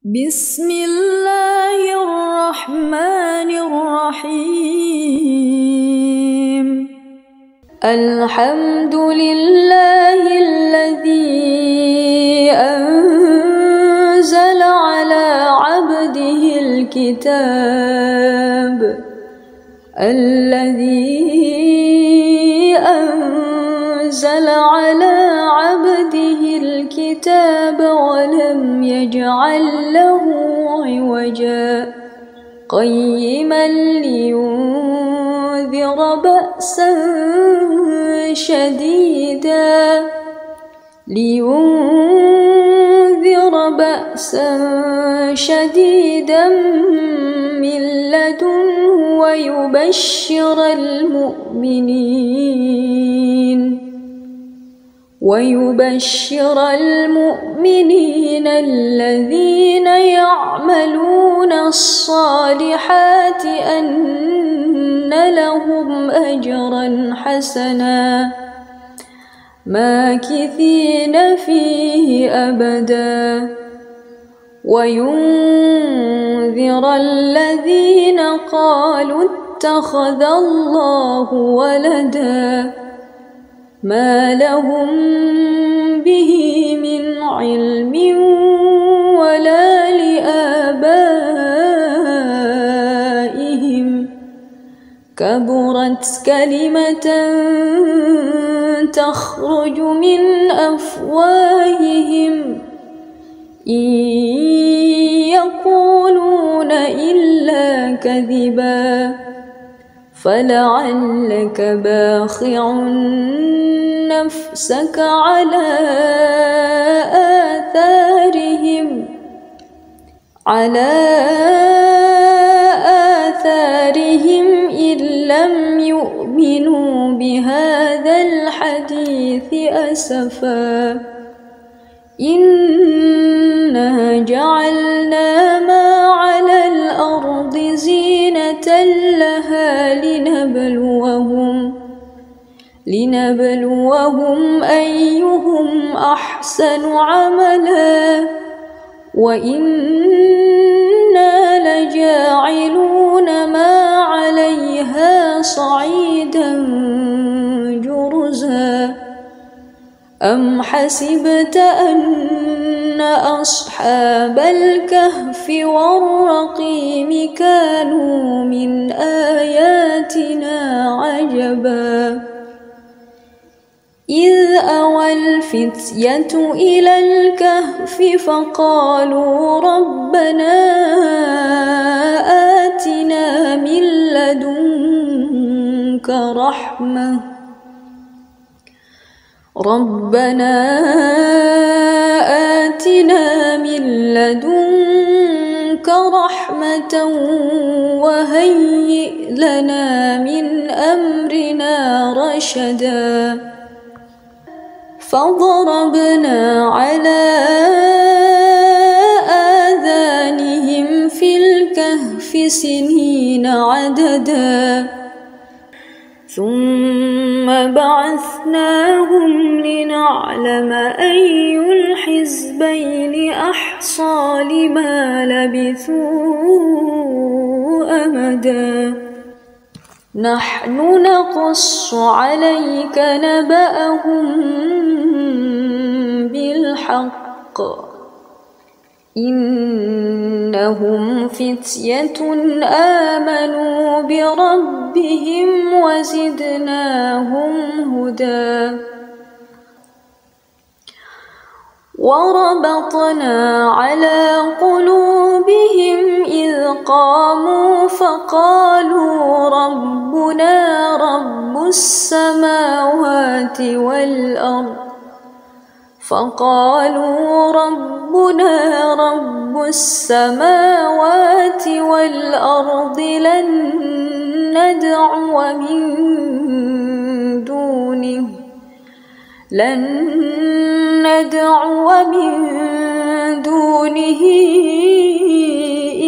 بسم الله الرحمن الرحيم. الحمد لله الذي أنزل على عبده الكتاب ولم يجعل له عوجا قيما لينذر بأسا شديدا من لدنه ويبشر المؤمنين الذين يعملون الصالحات أن لهم أجرا حسنا ماكثين فيه أبدا، وينذر الذين قالوا اتخذ الله ولدا ما لهم به من علم ولا لآبائهم، كبرت كلمة تخرج من أفواههم إن يقولون إلا كذبا، فلعلك باخع نفسك على آثارهم إن لم يؤمنوا بهذا الحديث أسفا. إنا جعلنا ما على الأرض زينة لها لنبلوهم أيهم أحسن عملا، وإنا لجاعلون ما عليها صعيدا جرزا. أم حسبت أن أصحاب الكهف والرقيم كانوا من آياتنا عجبا، إذ أوى الفتية إلى الكهف فقالوا ربنا آتنا من لدنك رحمة وهيئ لنا من أمرنا رشدا. فضربنا على آذانهم في الكهف سنين عددا، ثم بعثناهم لنعلم أي الحزبين أحصى لما لبثوا أمدا. نحن نقص عليك نبأهم بالحق، إنهم فتية آمنوا بربهم وزدناهم هدى. وربطنا على قلوبهم إذ قاموا فقالوا ربنا رب السماوات والأرض لن ندعو من دونه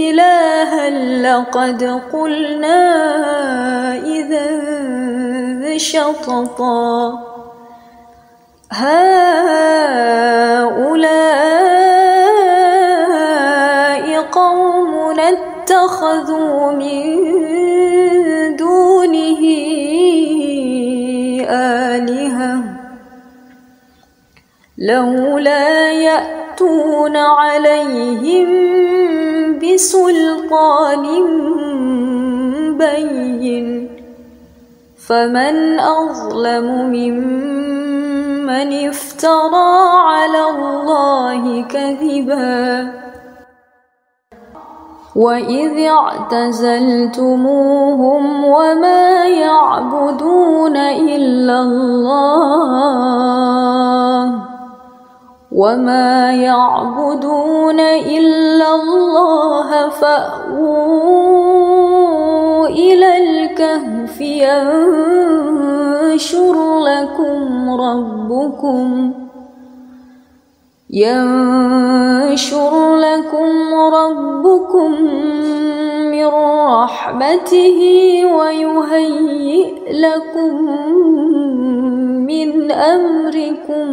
إلها لقد قلنا إذا شططا. هؤلاء اتخذوا من دونه آلهة لولا يأتون عليهم بسلطان بين فمن أظلم ممن افترى على الله كذبا وإذ اعتزلتموهم وما يعبدون إلا الله فأووا إلى الكهف ينشر لكم ربكم من رحمته ويهيئ لكم من أمركم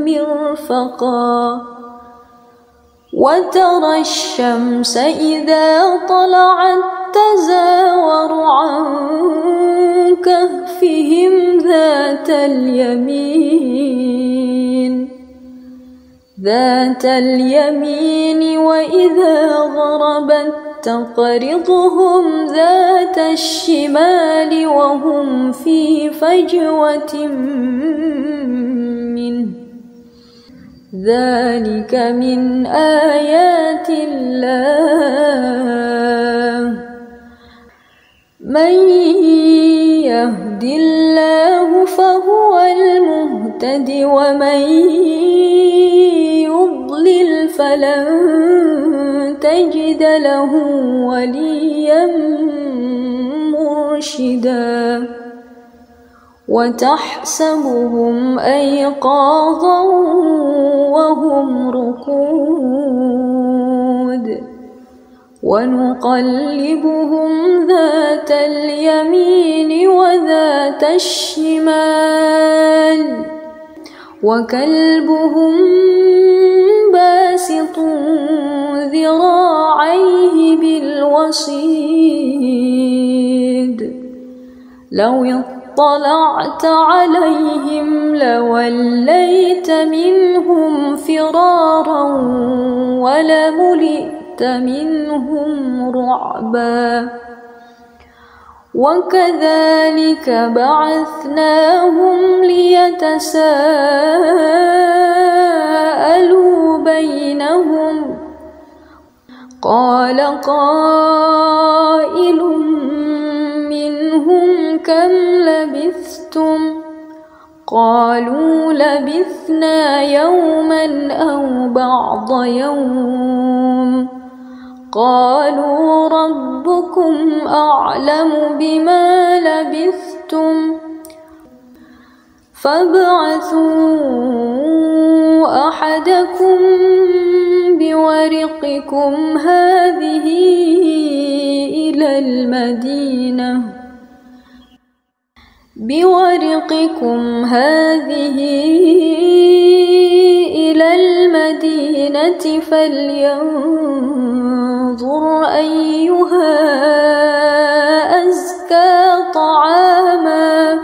مرفقا وترى الشمس إذا طلعت تزاور عن كهفهم ذات اليمين وإذا غربت تقرضهم ذات الشمال وهم في فجوة منه ذلك من آيات الله من يهد الله فهو المهتد ومن يضلل فلن تجد له وليا مرشدا وتحسبهم أيقاظا وهم رقود ونقلبهم ذات اليمين وذات الشمال وكلبهم باسط ذراعيه بالوصيد لو اطلعت عليهم لوليت منهم فرارا ولملئت منهم رعبا وكذلك بعثناهم ليتساءلوا بينهم قال قائل منهم كم لبثتم قالوا لبثنا يوما أو بعض يوم قالوا ربكم أعلم بما لبثتم فابعثوا أحدكم بورقكم هذه إلى المدينة فلينظر أيها أزكى طعاما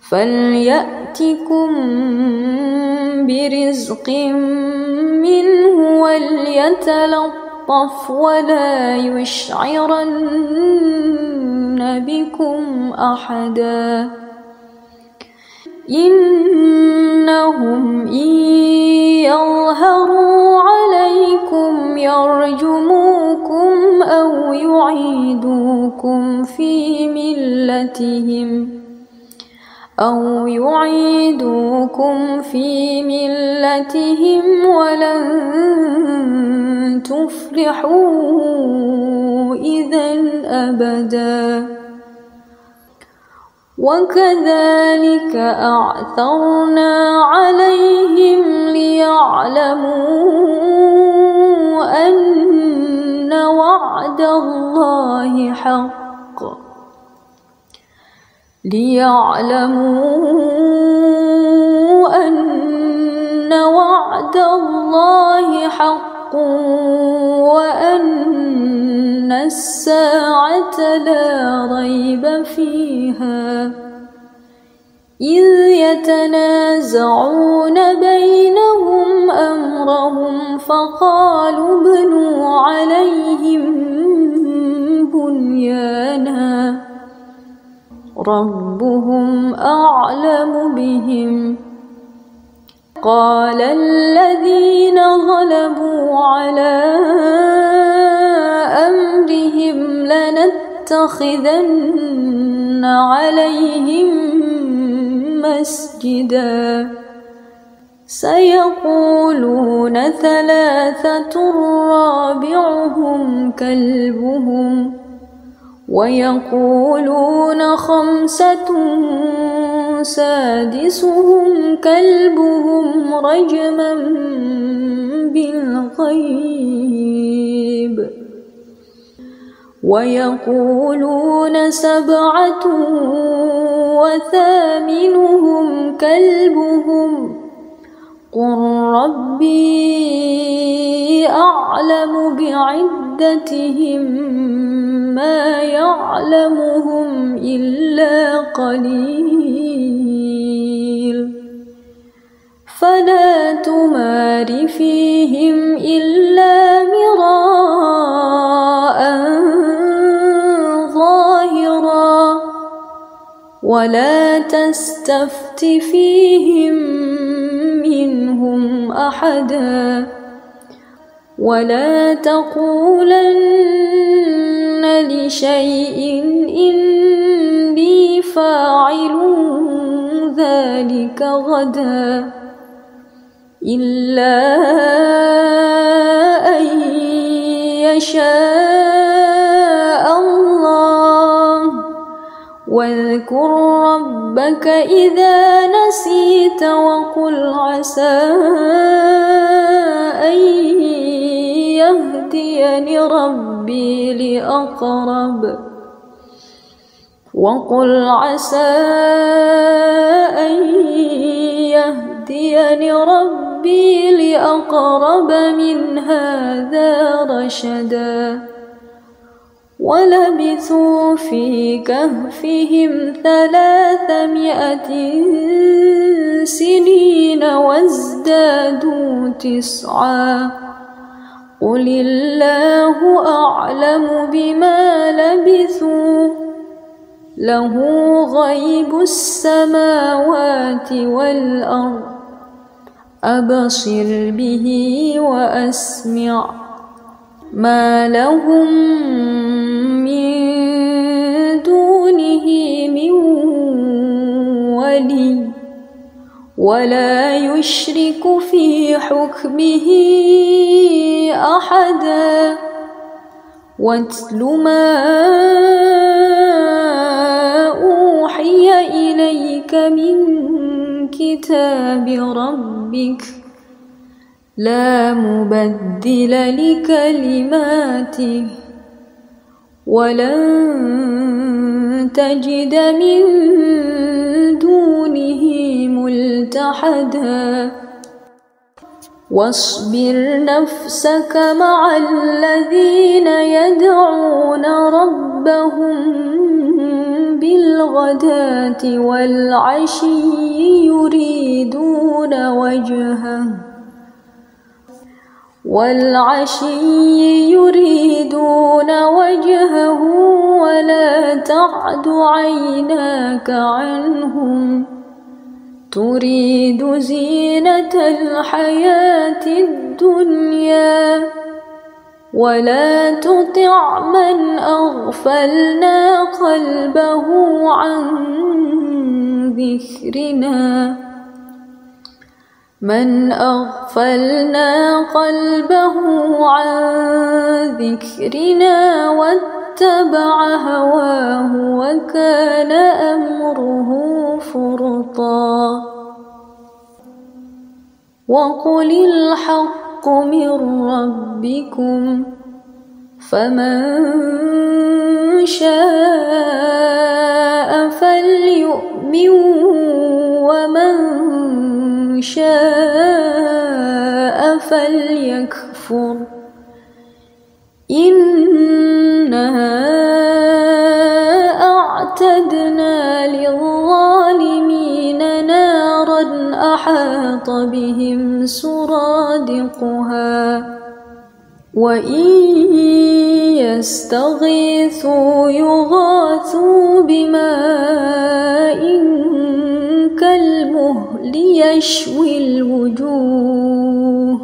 فليأتكم برزق منه وليتلطف ولا يشعرن بكم أحدا إنهم إن يظهروا عليكم يرجموكم أو يعيدوكم في ملتهم ولن تفلحوا إذن أبدا وكذلك أعثرنا عليهم ليعلموا أن وعد الله حق ليعلموا أن وعد الله حق وأن الساعة لا ريب فيها إذ يتنازعون بينهم أمرهم فقالوا ابنوا عليهم بنيانا ربهم أعلم بهم قال الذين غلبوا على أمرهم لنتخذن عليهم مسجدا سيقولون ثلاثة رابعهم كلبهم ويقولون خمسة سادسهم كلبهم رجما بالغيب ويقولون سبعة وثامنهم كلبهم قل ربي أعلم بعدتهم ما يعلمهم إلا قليل فلا تمار فيهم إلا مراء ظاهرا ولا تستفت فيهم منهم أحدا ولا تقولن لشيء إني فاعل ذلك غدا إلا أن يشاء الله واذكر ربك إذا نسيت وقل عسى أن يهديني ربي لأقرب وقل عسى أن يهديني ربي لأقرب من هذا رشدا ولبثوا في كهفهم 300 سنين وازدادوا 9 قل الله أعلم بما لبثوا له غيب السماوات والأرض أبصر به وأسمع ما لهم من دونه من ولي ولا يشرك في حكمه أحدا واتل ما أوحي إليك من كتاب ربك لا مبدل لكلماته ولن تجد من دونه ملتحدا واصبر نفسك مع الذين يدعون ربهم بالغداة والعشي يريدون وجهه ولا تعد عيناك عنهم تريد زينة الحياة الدنيا ولا تطع من أغفلنا قلبه عن ذكرنا واتبع هواه وكان أمره فرطا وقل الحق من ربكم فمن شاء فليؤمن ومن شاء فليكفر إنا أعتدنا للظالمين نارا أحاط بهم سرادقها وإن يستغيثوا يغاثوا بماء كالمهل يشوي الوجوه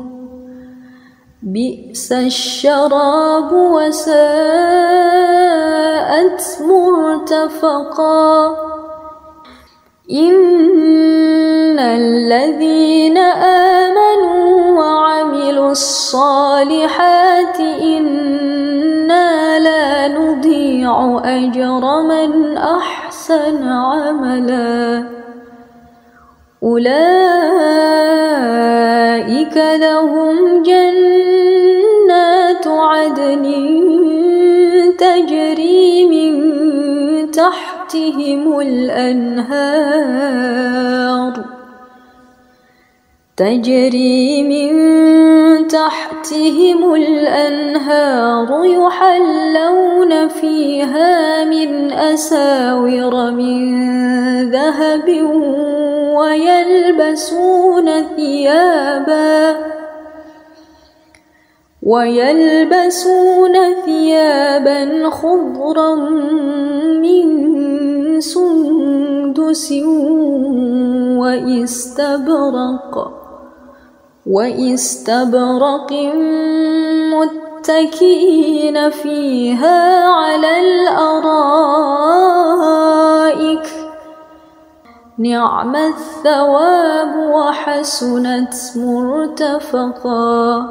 بئس الشراب وساءت مرتفقا إن الذين آمنوا وعملوا الصالحات إنا لا نضيع أجر من أحسن عملا أولئك لهم جنات عدن تجري من تحتهم الأنهار يحلون فيها من أساور من ذهب ويلبسون ثيابا خضرا من سندس وإستبرق متكئين فيها على الأرائك نعم الثواب وحسنت مرتفقا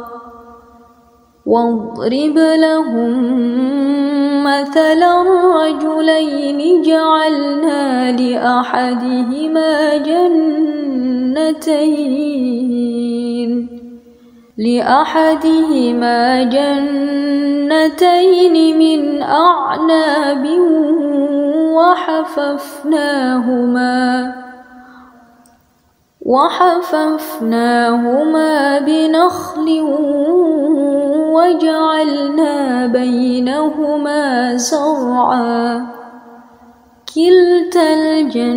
واضرب لهم مثلا رجلين جعلنا لأحدهما جنتين من أعناب وحففناهما بنخل وجعلنا بينهما زرعا كلتا الجنتين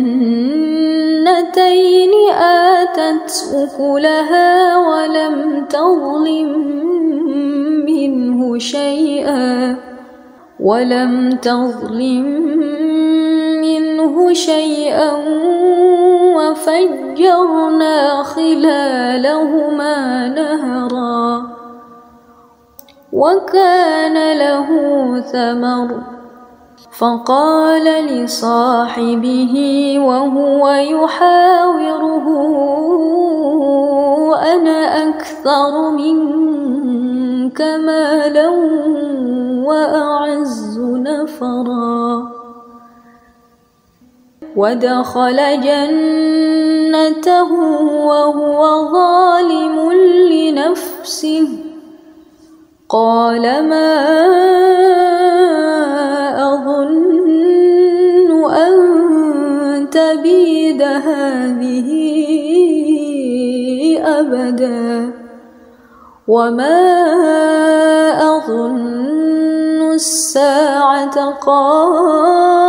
آتت أكلها ولم تظلم منه شيئا وفجرنا خلالهما نهرا وكان له ثمر فقال لصاحبه وهو يحاوره أنا أكثر منك مالا وأعز نفرا ودخل جنته وهو ظالم لنفسه قال ما أظن أن تبيد هذه أبدا وما أظن الساعة قائمة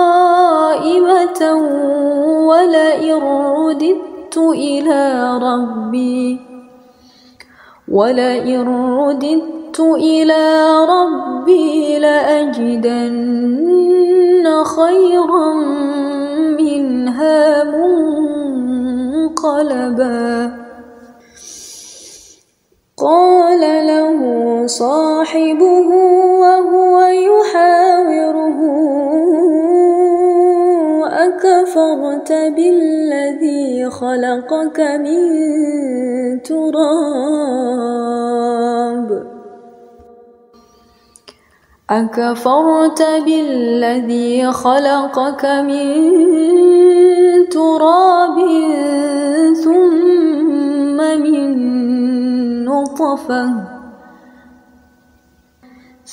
ولئن رددت إلى ربي لأجدن خيرا منها منقلبا قال له صاحبه وهو يحاوره أكفرت بالذي خلقك من تراب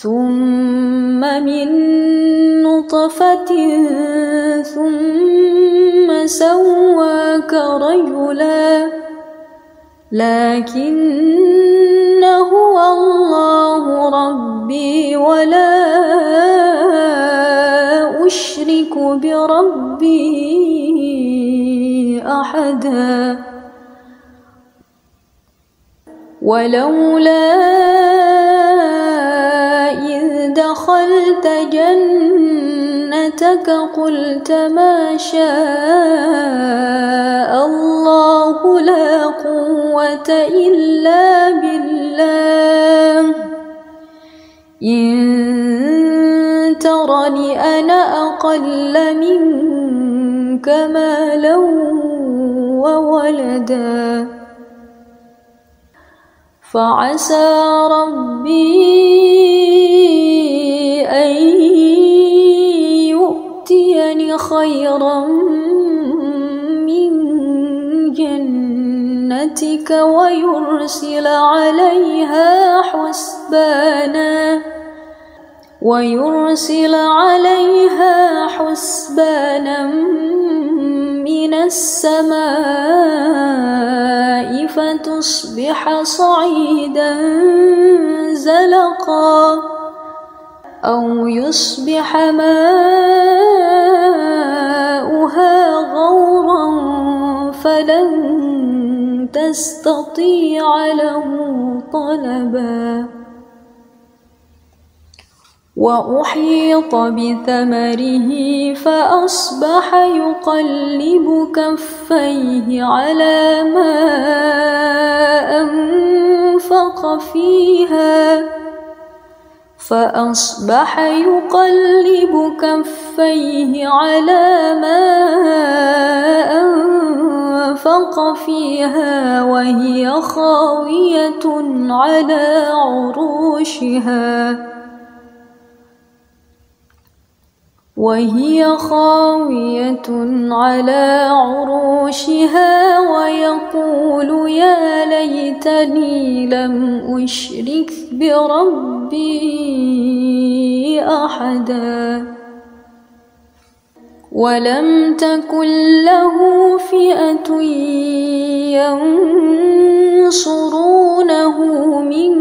ثم من نطفة ثم سواك رجلا لكن هو الله ربي ولا أشرك بربي أحدا ولولا إذ دخلت جنتك قلت ما شاء الله لا قوة إلا بالله إن ترني أنا أقل منك مالا وولدا فعسى ربي أن يؤتيني خيرا من جنتك ويرسل عليها حسبانا من السماء فتصبح صعيدا زلقا أو يصبح ماؤها غورا فلن تستطيع له طلبا وأحيط بثمره فأصبح يقلب كفيه على ما أنفق فيها وهي خاوية على عروشها ويقول يا ليتني لم أشرك بربي أحدا ولم تكن له فئة ينصرونه من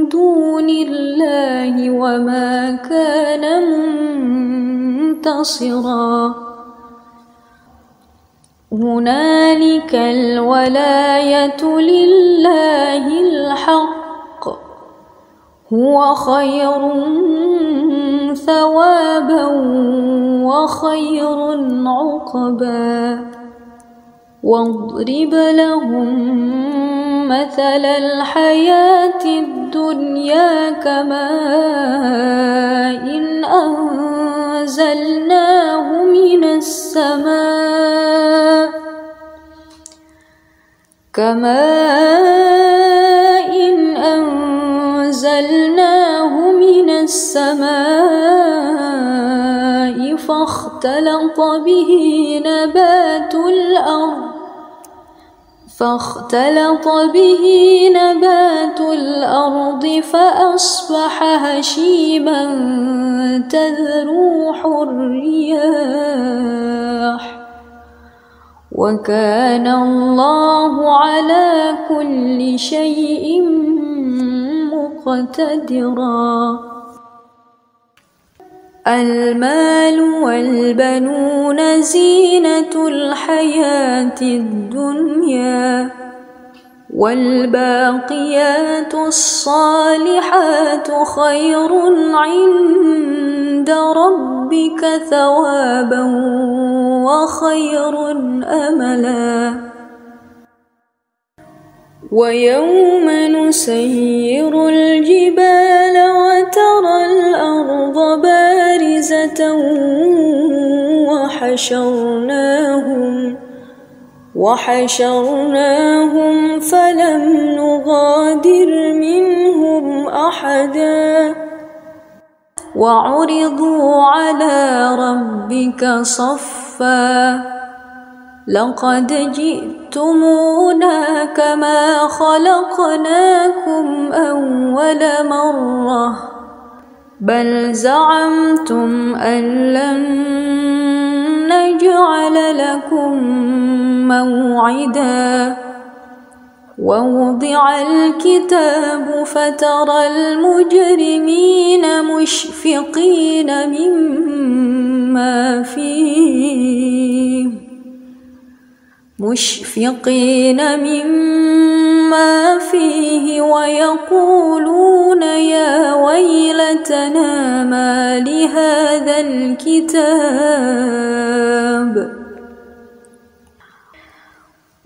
دون الله وما كان منتصرا هنالك الولاية لله الحق هو خير ثوابا وخير عقبا واضرب لهم مثل الحياة الدنيا كماء أنزلناه من السماء فاختلط به نبات الأرض فأصبح هشيما تذروح الرياح وكان الله على كل شيء مقتدرا المال والبنون زينة الحياة الدنيا والباقيات الصالحات خير عند ربك ثوابا وخير أملا ويوم نسير الجبال وترى الأرض بارزة وحشرناهم فلم نغادر منهم أحدا وعرضوا على ربك صفا لقد جئتمونا كما خلقناكم أول مرة بل زعمتم أن لن نجعل لكم موعدا ووضع الكتاب فترى المجرمين مشفقين مما فيه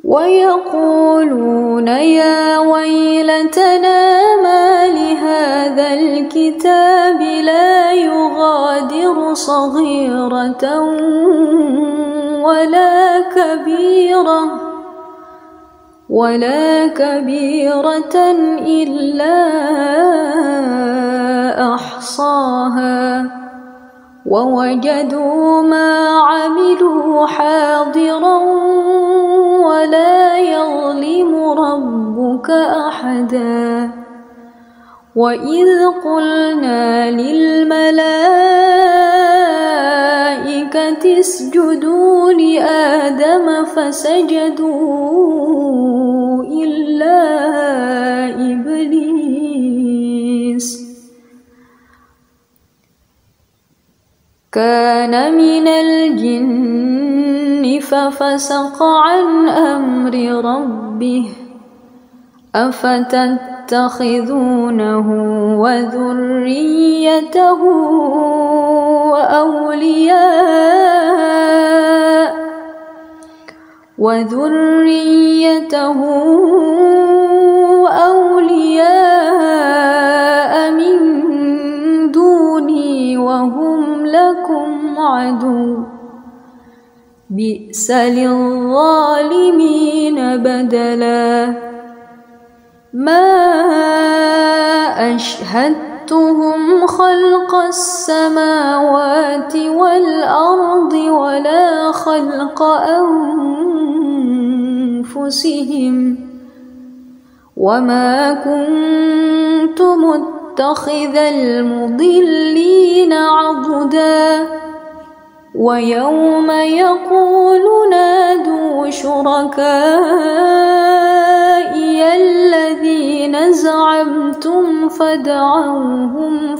ويقولون يا ويلتنا ما لهذا الكتاب لا يغادر صغيرة ولا كبيرة إلا أحصاها ووجدوا ما عملوا حاضرا ولا يظلم ربك أحدا وإذ قلنا للملائكة اسجدوا لآدم فسجدوا إلا إبليس كان من الجن ففسق عن أمر ربه أفتتخذونه وذريته أولياء من دوني وهم لكم عدو بئس للظالمين بدلا ما أشهدتهم خلق السماوات والأرض ولا خلق أنفسهم وما كنت متخذ المضلين عضدا ويوم يقول نادوا شركائي الذين زعمتم فدعوهم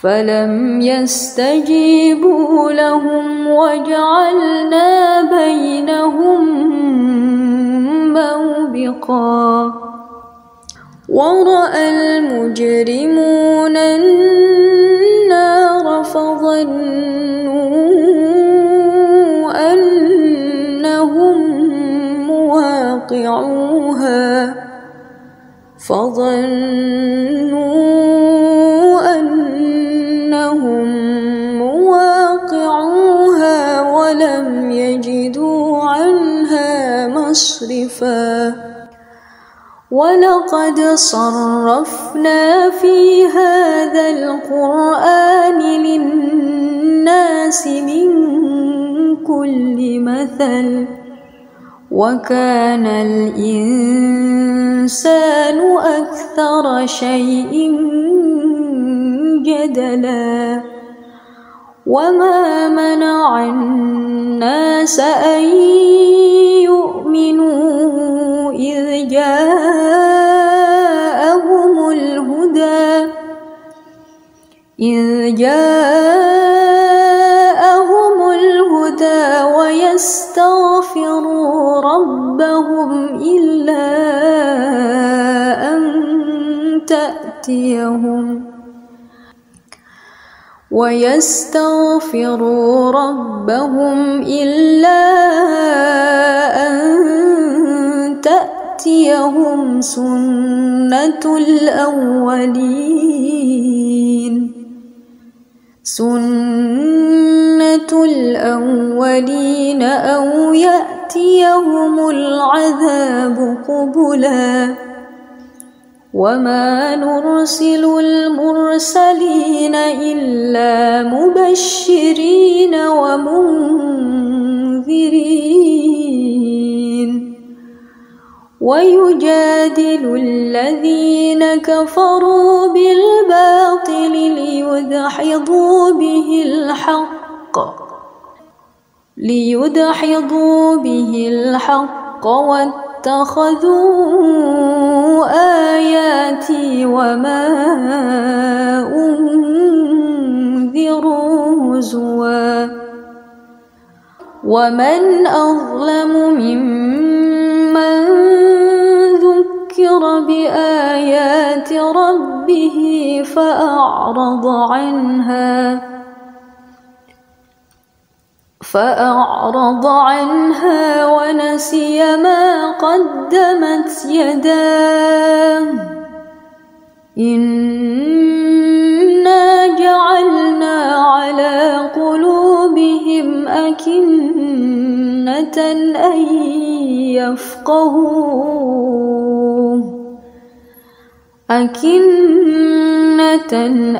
فلم يستجيبوا لهم وجعلنا بينهم موبقا ورأى المجرمون النار فظنوا أنهم مواقعوها ولم يجدوا عنها مصرفا ولقد صرفنا في هذا القرآن للناس من كل مثل وكان الإنسان أكثر شيء جدلا وما منع الناس أن يؤمنوا إذ جاءهم الهدى ويستغفروا ربهم إلا أن تأتيهم سنة الأولين أو يأتيهم العذاب قبلا وما نرسل المرسلين إلا مبشرين ومنذرين ويجادل الذين كفروا بالباطل ليدحضوا به الحق واتخذوا آياتي وما أنذروا هزوا ومن أظلم ممن ذكر بآيات ربه فأعرض عنها ونسي ما قدمت يداه إنا جعلنا على قلوبهم أكنة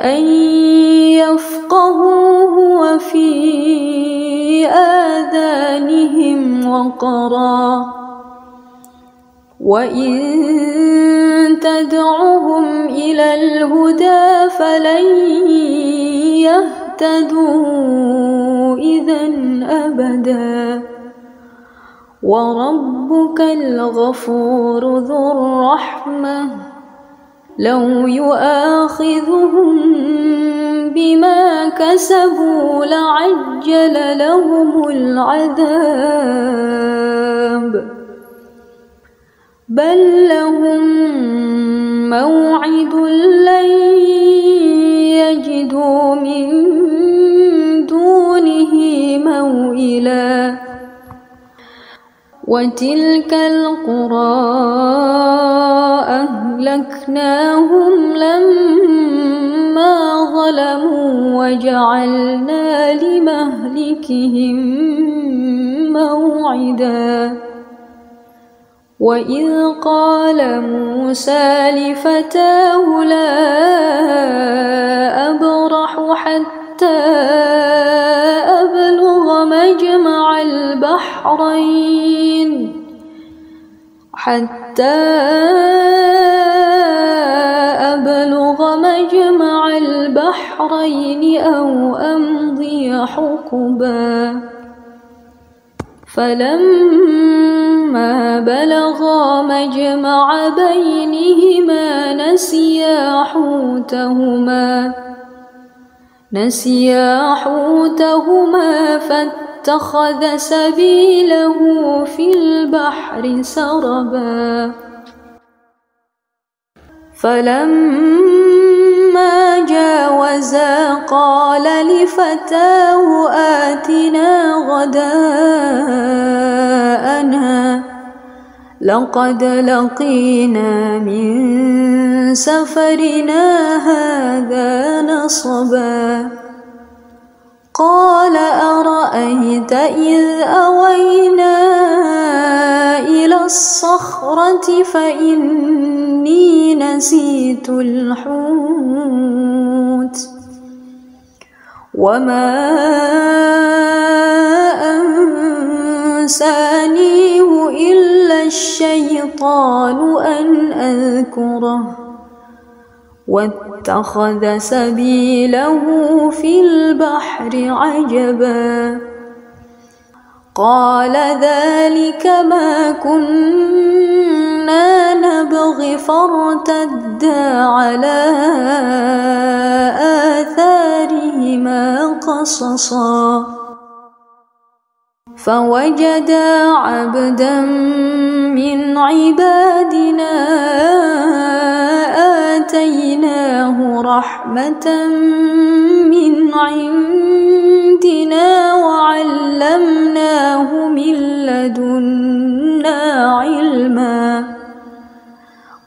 أن يفقهوه وفي آذانهم وقرا وإن تدعهم إلى الهدى فلن يهتدوا إذا أبدا وربك الغفور ذو الرحمة لو يؤاخذهم بما كسبوا لعجل لهم العذاب بل لهم موعد لن يجدوا من دونه موئلا وتلك القرى أهلكناهم لما ظلموا وجعلنا لمهلكهم موعدا وإذ قال موسى لفتاه لا أبرح حتى أبلغ مجمع البحرين أو أمضي حقبا فلما بلغا مجمع بينهما نسيا حوتهما فاتخذ سبيله في البحر سربا فلما جاوزا قال لفتاه آتنا غداءنا لقد لقينا من سفرنا هذا نصبا قال أرأيت إذ أوينا إلى الصخرة فإني نسيت الحوت وما أنسانيه إلا الشيطان أن أذكره واتخذ سبيله في البحر عجبا قال ذلك ما كنا نبغي فارتدا على آثارهما قصصا فوجدا عبدا من عبادنا آتيناه رحمة من عندنا وعلمناه من لدنا علما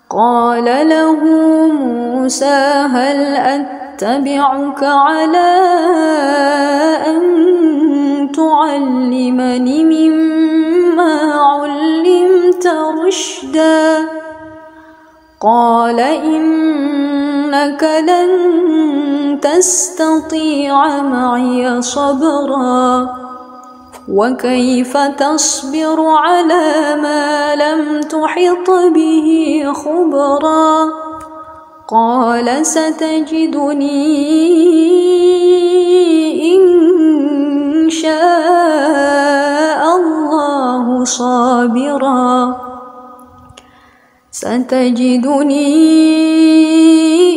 قال له موسى هل أتبعك على أن تعلمني مما علمت رشدا قال إنك لن تستطيع معي صبرا وكيف تصبر على ما لم تحط به خبرا قال ستجدني إن شاء الله صابرا ستجدني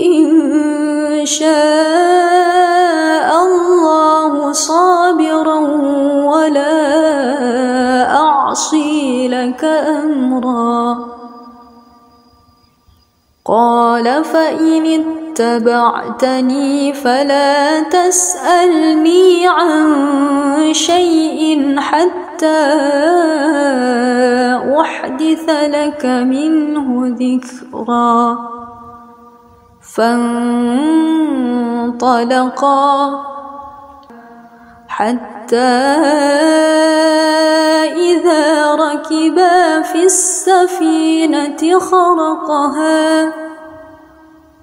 إن شاء الله صابرا ولا أعصي لك أمرا قال فإن اتبعتني فلا تسألني عن شيء حتى أحدث لك منه ذكرا فانطلقا حتى إذا ركبا في السفينة خرقها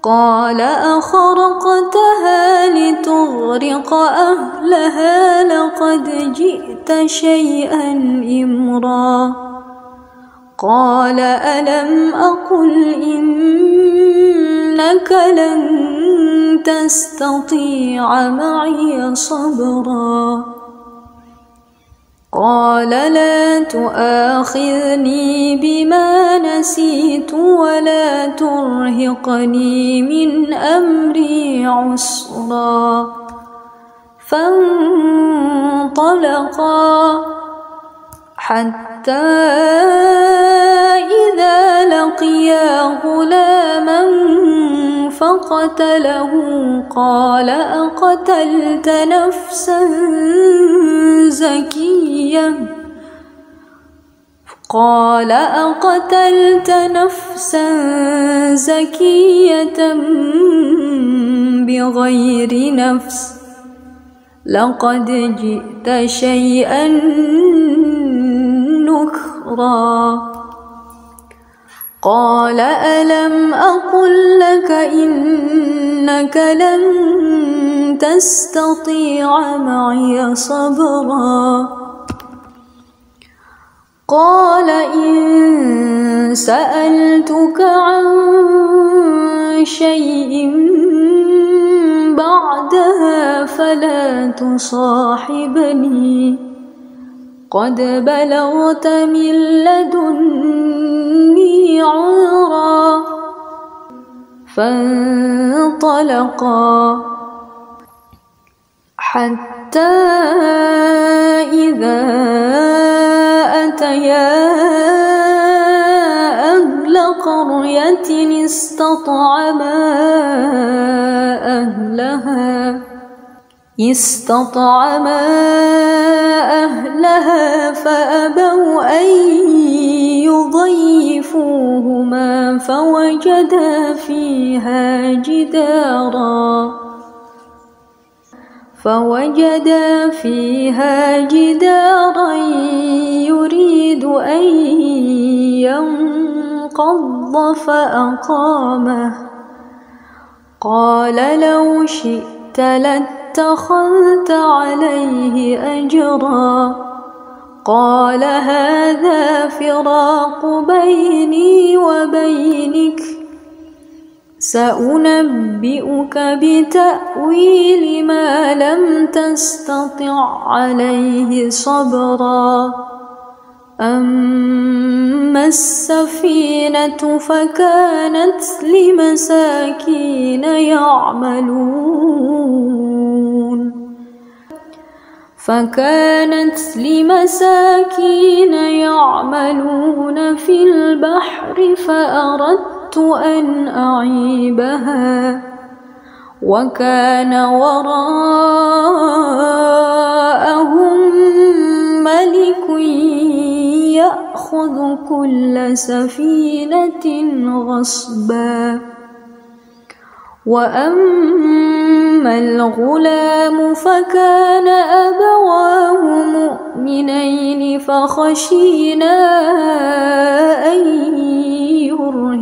قال أخرقتها لتغرق أهلها لقد جئت شيئا إمرا قال ألم أقل إنك لن تستطيع معي صبرا قال لا تؤاخذني بما نسيت ولا ترهقني من أمري عسرا فانطلقا حتى إذا لقيا غلاما فقتله قال أقتلت نفسا زكية بغير نفس لقد جئت شيئا نكرا قال ألم أقل لك إنك لن تستطيع معي صبرا قال إن سألتك عن شيء بعدها فلا تصاحبني قد بلغت من لدني عذرا فانطلقا حتى إذا أتيا أهل قرية استطعما أهلها فأبوا أن يضيفوهما فوجدا فيها جدارا يريد أن ينقض فأقامه قال لو شئت لاتخذت عليه أجرا قال هذا فراق بيني وبينك سأنبئك بتأويل ما لم تستطع عليه صبرا أما السفينة فكانت لمساكين يعملون في البحر فأردت أن أعيبها وكان وراءهم ملك يأخذ كل سفينة غصبا وأما الغلام فكان أبواه مؤمنين فخشينا أن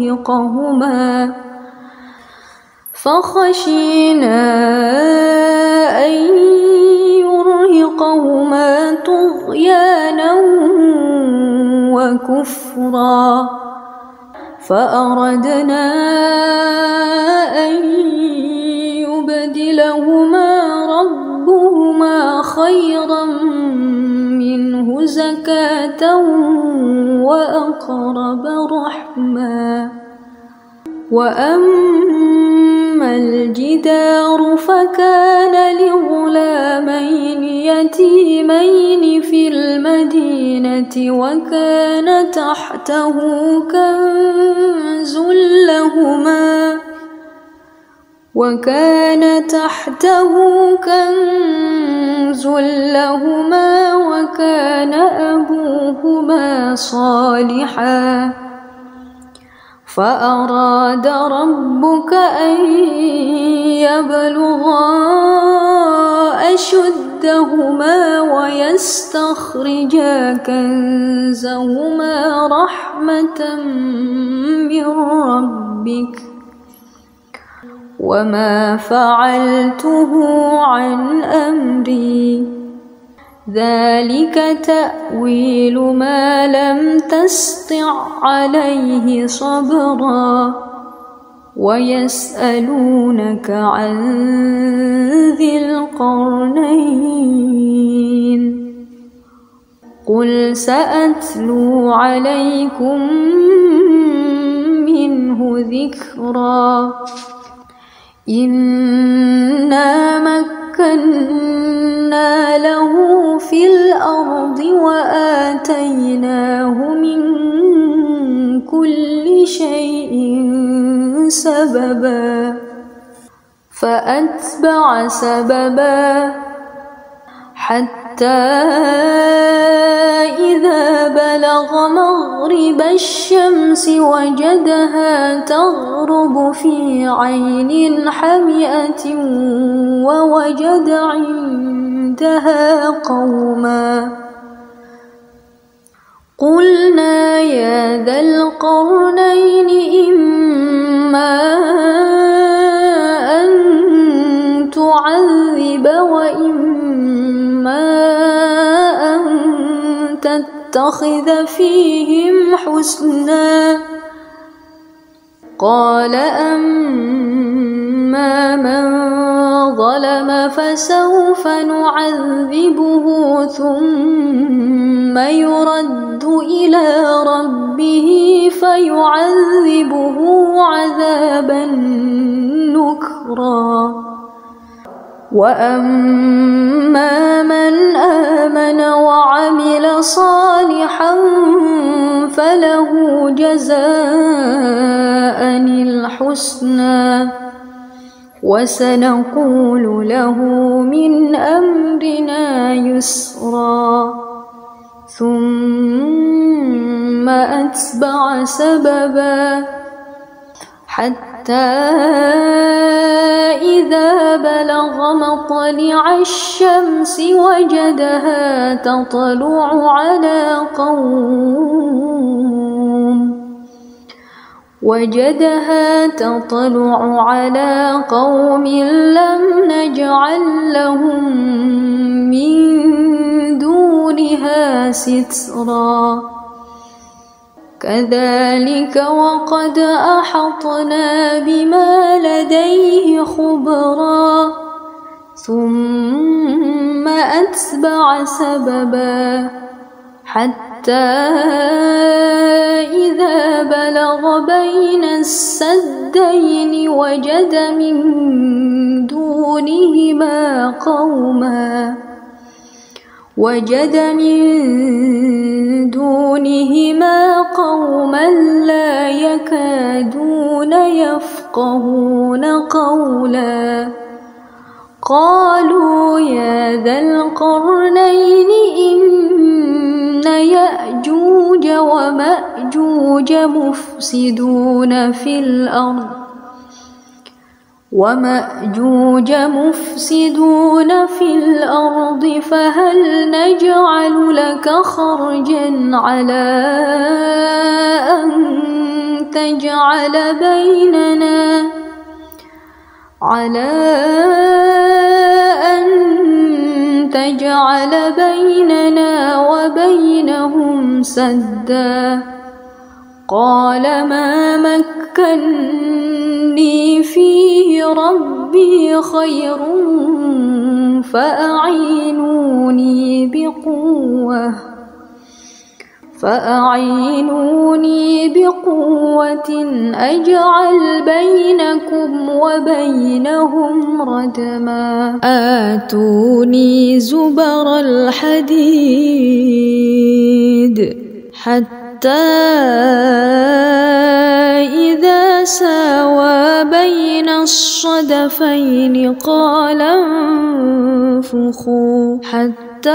يرهقهما طغيانا وكفرا فأردنا أن يبدلهما ربهما خيرا منه زكاة وأقرب رحما وأما الجدار فكان لغلامين يتيمين في المدينة وكان تحته كنز لهما وكان أبوهما صالحا فأراد ربك أن يبلغا أشدهما ويستخرجا كنزهما رحمة من ربك وما فعلته عن أمري ذلك تأويل ما لم تسطع عليه صبرا ويسألونك عن ذي القرنين قل سأتلو عليكم منه ذكرا إنا مكنا له في الأرض وآتيناه من كل شيء سببا فأتبع سببا حتى إذا بلغ مغرب الشمس وجدها تغرب في عين حمئة ووجد عندها قوما قلنا يا ذا القرنين إما أن تعذب وإما أن تتخذ فيهم حسنا قال أما من ظلم فسوف نعذبه ثم يرد إلى ربه فيعذبه عذابا نكرا وأما من آمن وعمل صالحا فله جزاء الحسنى وسنقول له من أمرنا يسرا ثم أتبع سببا حتى إذا بلغ مطلع الشمس وجدها تطلع على قوم لم نجعل لهم من دونها سترا كذلك وقد أحطنا بما لديه خبرا ثم أتبع سببا حتى إذا بلغ بين السدين وجد من دونهما قوما لا يكادون يفقهون قولا قالوا يا ذا القرنين إن يأجوج ومأجوج مفسدون في الأرض فهل نجعل لك خرجا على أن تجعل بيننا وبينهم سدا قال ما مكني فيه ربي خير فأعينوني بقوة أجعل بينكم وبينهم ردما آتوني زبر الحديد حتى إذا ساوى بين الصدفين قال انفخوا حتى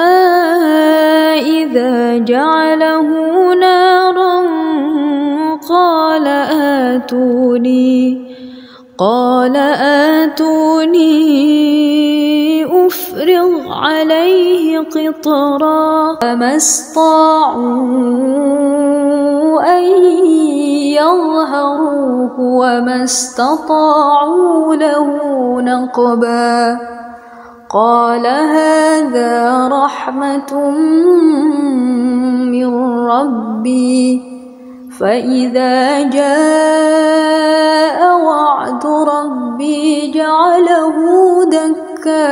إذا جعله نارا قال آتوني أفرغ عليه قطرا فما استطاعوا أن يظهروه وما استطاعوا له نقبا قال هذا رحمة من ربي فإذا جاء وعد ربي جعله دكا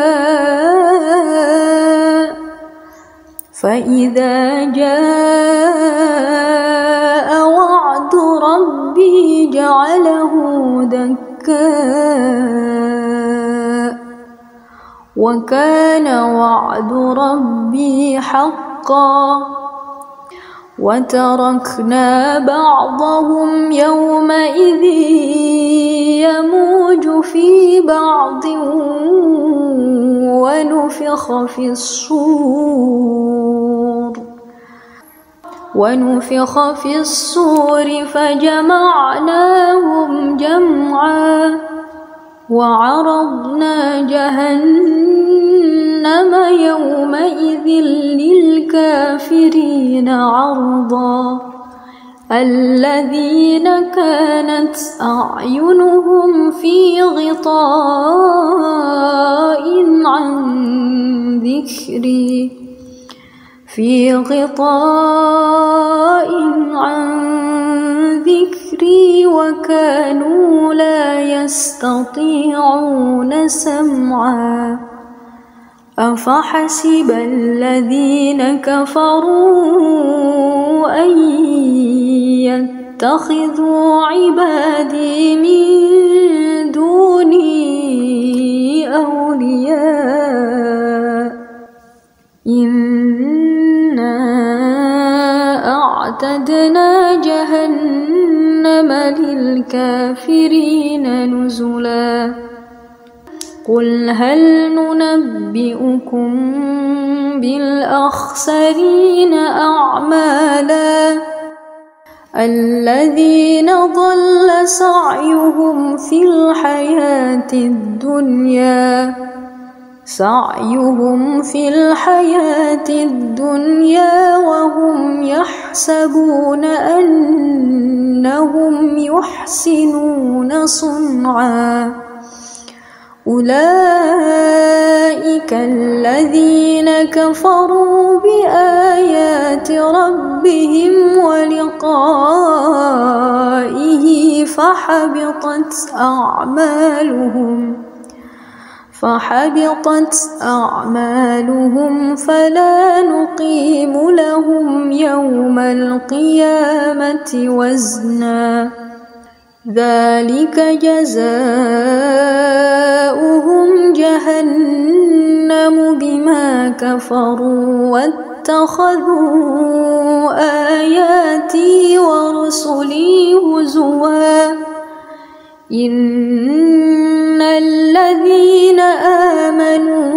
وكان وعد ربي حقا وتركنا بعضهم يومئذ يموج في بعض ونفخ في الصور فجمعناهم جمعا وعرضنا جهنم يومئذ للكافرين عرضا الذين كانت أعينهم في غطاء عن ذكري وكانوا لا يستطيعون سمعا أفحسب الذين كفروا أن يتخذوا عبادي من دوني أولياء إنا أعتدنا جهنم للكافرين نزلا قل هل ننبئكم بالأخسرين أعمالا الذين ضل سعيهم في الحياة الدنيا وهم يحسبون أنهم يحسنون صنعا أولئك الذين كفروا بآيات ربهم ولقائه فحبطت أعمالهم فلا نقيم لهم يوم القيامة وزنا ذلك جزاؤهم جهنم بما كفروا واتخذوا آياتي ورسلي هزوا إن الذين آمنوا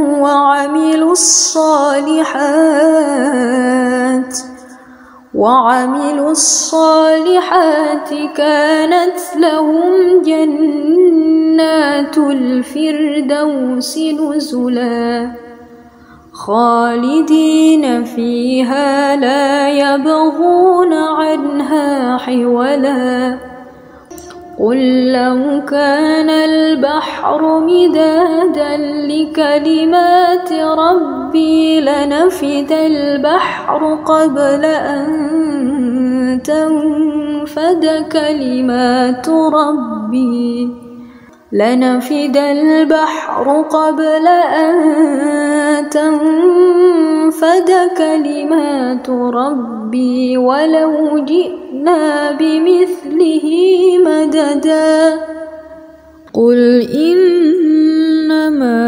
وعملوا الصالحات كانت لهم جنات الفردوس نزلا خالدين فيها لا يبغون عنها حولا قل لو كان البحر مدادا لكلمات ربي لنفد البحر قبل أن تنفد كلمات ربي لنفد البحر قبل أن تنفد كلمات ربي ولو جئنا بمثله مددا قل إنما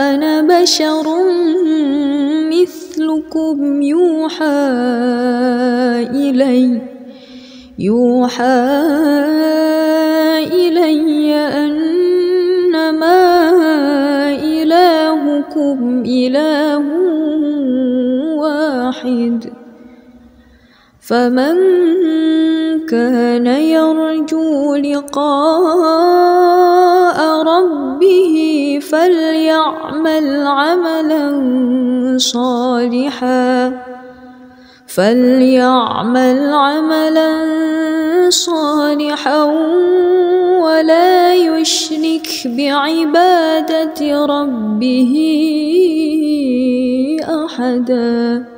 أنا بشر مثلكم يوحى إلي أنما إلهكم إله واحد فمن كان يرجو لقاء ربه فليعمل عملا صالحا ولا يشرك بعبادة ربه أحدا.